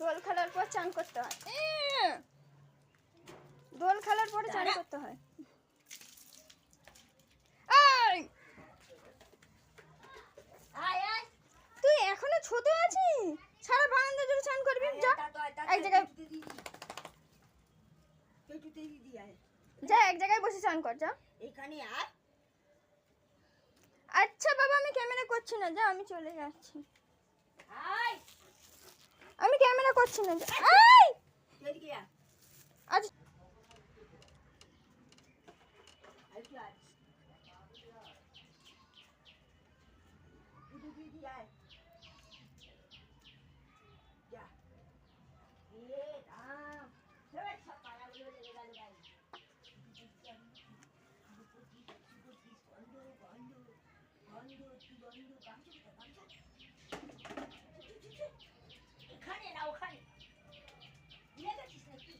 দোল খেলার পর চান করতে হয়। দোল খেলার পরে চান করতে হয়। তুই এখনো ছোট আছিস, সারা বারান্দা জুড়ে চান করবি? যা এক জায়গায়, যা এক জায়গায় বসে চান কর, যা এখানে আয়। আচ্ছা বাবা, আমি ক্যামেরা করছি না, যা, আমি চলে যাচ্ছি। আয়, আমি ক্যামেরা করছি না, যা। এদিকে আয়। আজ আইসি আয়। দিদি আয়। যা। রাম। সব পাড়াগুলো লেগে গেল গায়ে। এখানে না ওখানে ভুলে গেছিস নাকি?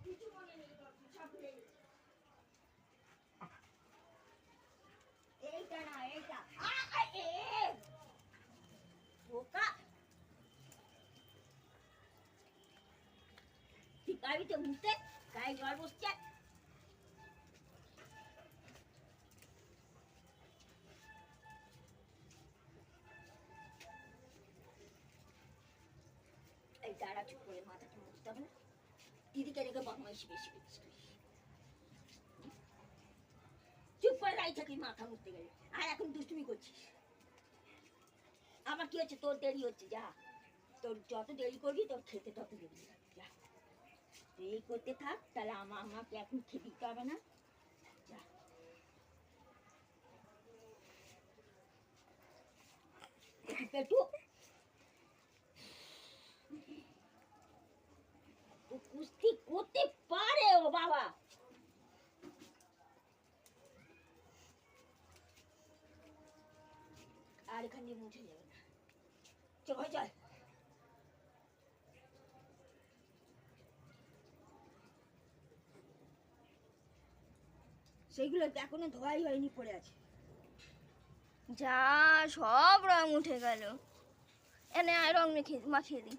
কিছু মনে নেই, সব ভুলে গেছিস। এইটা না, এইটা বোকা। তুই পারবি তো বুঝতে? গায়ে জ্বর বসছে। এই দাঁড়া, চুপ করে মাথাটা মুছতে হবে না। দিদিকে রেখে বদমাইশি বেশি করিস তুই। চুপ করে দাঁড়িয়ে থাকি মাথা মুছতে গেলে, আর এখন দুষ্টুমি করছিস। আমার কি হচ্ছে? তোর দেরি হচ্ছে, যা। তোর যত দেরি করবি তোর খেতে তত দেরি, যা। তুই এই করতে থাক, তাহলে আমাকে এখন খেতে দিতে হবে না, যা। পেটু কুস্তি করতে পারে ও বাবা। আর এখানে মুছে যাবে না, চল চল। সেইগুলো এখনো ধোয়াই হয়নি, পড়ে আছে। যা, সব রং উঠে গেল। এনে রং মাখিয়ে দিই।